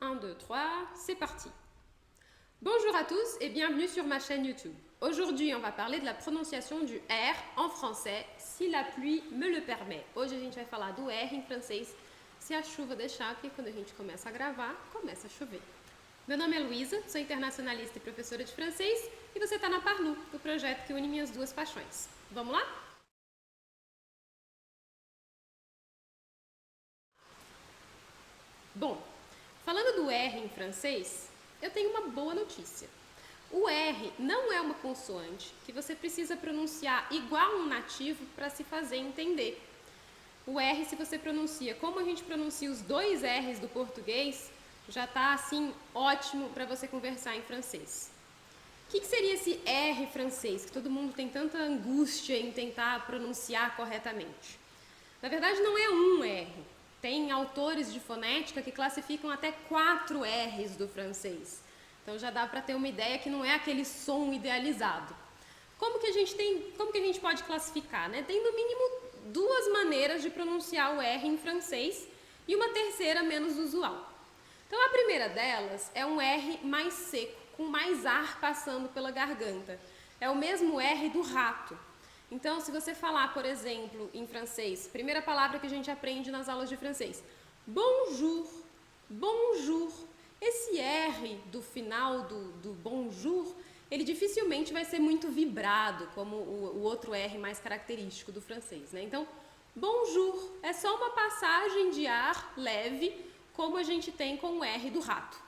1, 2, 3, c'est parti. Bonjour à tous et bienvenue sur ma chaîne YouTube. Aujourd'hui, on va parler de la prononciação du R en français, se a pluie me le permet. Hoje a gente vai falar do R em francês, se a chuva deixar, porque quando a gente começa a gravar, começa a chover. Meu nome é Luísa, sou internacionalista e professora de francês, e você está na Parlu, o projeto que une minhas duas paixões. Vamos lá? Bom, falando do R em francês, eu tenho uma boa notícia. O R não é uma consoante que você precisa pronunciar igual um nativo para se fazer entender. O R, se você pronuncia como a gente pronuncia os dois R's do português, já está assim ótimo para você conversar em francês. O que seria esse R francês, que todo mundo tem tanta angústia em tentar pronunciar corretamente? Na verdade, não é um R. Tem autores de fonética que classificam até 4 R's do francês. Então já dá para ter uma ideia que não é aquele som idealizado. Como que a gente pode classificar, né? Tem no mínimo 2 maneiras de pronunciar o R em francês e uma terceira menos usual. Então a primeira delas é um R mais seco, com mais ar passando pela garganta. É o mesmo R do rato. Então, se você falar, por exemplo, em francês, primeira palavra que a gente aprende nas aulas de francês, bonjour, bonjour. Esse R do final do bonjour, ele dificilmente vai ser muito vibrado, como o outro R mais característico do francês, né? Então, bonjour é só uma passagem de ar leve, como a gente tem com o R do rato.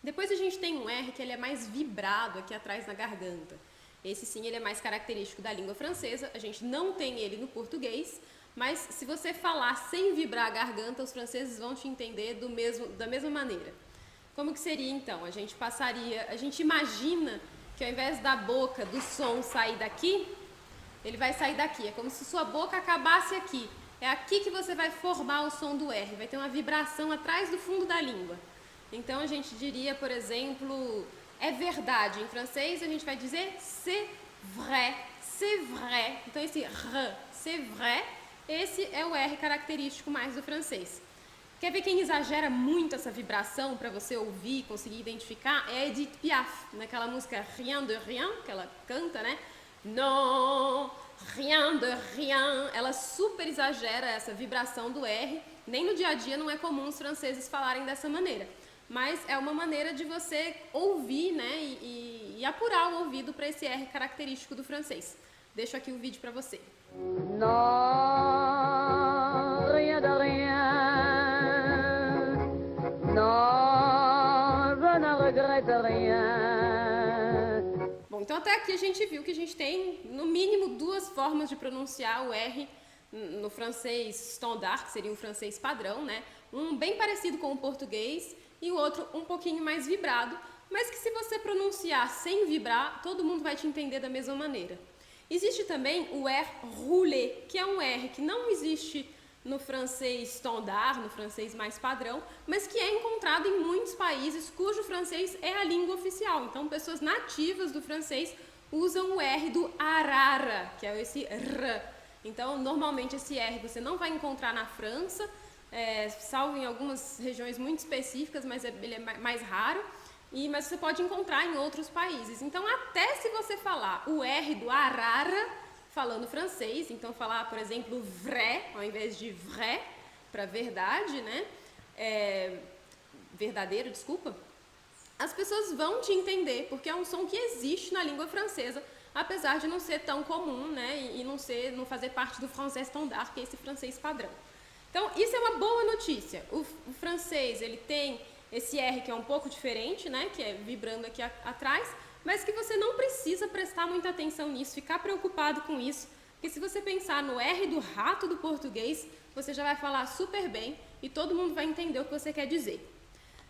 Depois a gente tem um R que ele é mais vibrado aqui atrás na garganta. Esse sim, ele é mais característico da língua francesa, a gente não tem ele no português, mas se você falar sem vibrar a garganta, os franceses vão te entender da mesma maneira. Como que seria então? A gente imagina que ao invés da boca, do som sair daqui, ele vai sair daqui, é como se sua boca acabasse aqui. É aqui que você vai formar o som do R, vai ter uma vibração atrás do fundo da língua. Então a gente diria, por exemplo, é verdade. Em francês a gente vai dizer c'est vrai, c'est vrai. Então esse R, c'est vrai, esse é o R característico mais do francês. Quer ver quem exagera muito essa vibração para você ouvir, conseguir identificar? É a Edith Piaf, naquela música Rien de Rien, que ela canta, né? Non, rien de rien. Ela super exagera essa vibração do R. Nem no dia a dia não é comum os franceses falarem dessa maneira. Mas é uma maneira de você ouvir, né, e apurar o ouvido para esse R característico do francês. Deixo aqui o vídeo para você. Non, rien de rien. Non, je ne regrette rien. Bom, então até aqui a gente viu que a gente tem, no mínimo, 2 formas de pronunciar o R no francês standard, que seria o francês padrão, né? Um bem parecido com o português e o outro um pouquinho mais vibrado, mas que se você pronunciar sem vibrar, todo mundo vai te entender da mesma maneira. Existe também o R roulé, que é um R que não existe no francês standard, no francês mais padrão, mas que é encontrado em muitos países cujo francês é a língua oficial. Então, pessoas nativas do francês usam o R do arara, que é esse R. Então, normalmente esse R você não vai encontrar na França, salvo em algumas regiões muito específicas, mas ele é mais raro, mas você pode encontrar em outros países. Então, até se você falar o R do arara, falando francês, então falar, por exemplo, vrai, ao invés de vrai, para verdade, né? Verdadeiro, desculpa. As pessoas vão te entender, porque é um som que existe na língua francesa, apesar de não ser tão comum, né? E não fazer parte do francês standard, que é esse francês padrão. Então, isso é uma boa notícia. O francês, ele tem esse R que é um pouco diferente, né? Que é vibrando aqui atrás, mas que você não precisa prestar muita atenção nisso, ficar preocupado com isso, porque se você pensar no R do rato do português, você já vai falar super bem e todo mundo vai entender o que você quer dizer.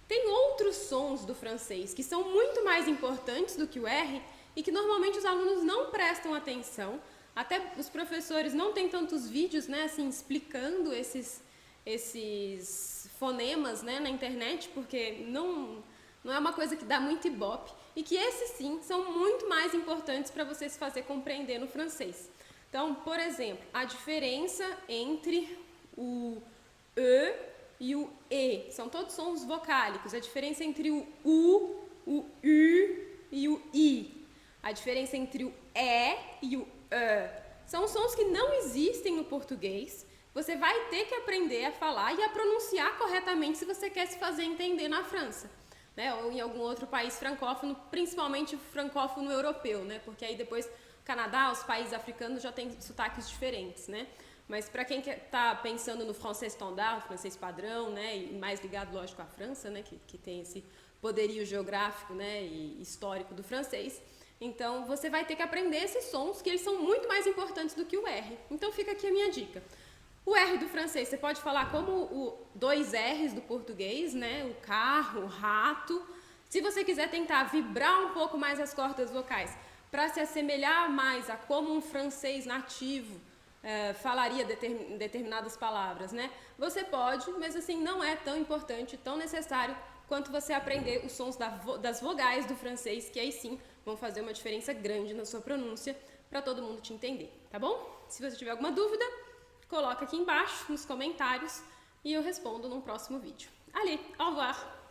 Tem outros sons do francês que são muito mais importantes do que o R e que normalmente os alunos não prestam atenção, até os professores não têm tantos vídeos, né, assim, explicando esses fonemas, né, na internet, porque não é uma coisa que dá muito ibope, e que esses sim são muito mais importantes para você se fazer compreender no francês. Então, por exemplo, a diferença entre o E e o E. São todos sons vocálicos. A diferença entre o U e o I. A diferença entre o E e o E. São sons que não existem no português. Você vai ter que aprender a falar e a pronunciar corretamente se você quer se fazer entender na França, né? Ou em algum outro país francófono, principalmente francófono europeu, né? Porque aí depois Canadá, os países africanos já têm sotaques diferentes, né? Mas para quem está pensando no francês standard, francês padrão, né? E mais ligado, lógico, à França, né? Que tem esse poderio geográfico, né? E histórico do francês. Então, você vai ter que aprender esses sons, que eles são muito mais importantes do que o R. Então, fica aqui a minha dica. O R do francês, você pode falar como dois R's do português, né? O carro, o rato. Se você quiser tentar vibrar um pouco mais as cordas vocais, para se assemelhar mais a como um francês nativo falaria determinadas palavras, né? Você pode, mas assim, não é tão importante, tão necessário quanto você aprender os sons das vogais do francês, que aí sim vão fazer uma diferença grande na sua pronúncia para todo mundo te entender, tá bom? Se você tiver alguma dúvida, coloca aqui embaixo nos comentários e eu respondo num próximo vídeo. Allez, au revoir!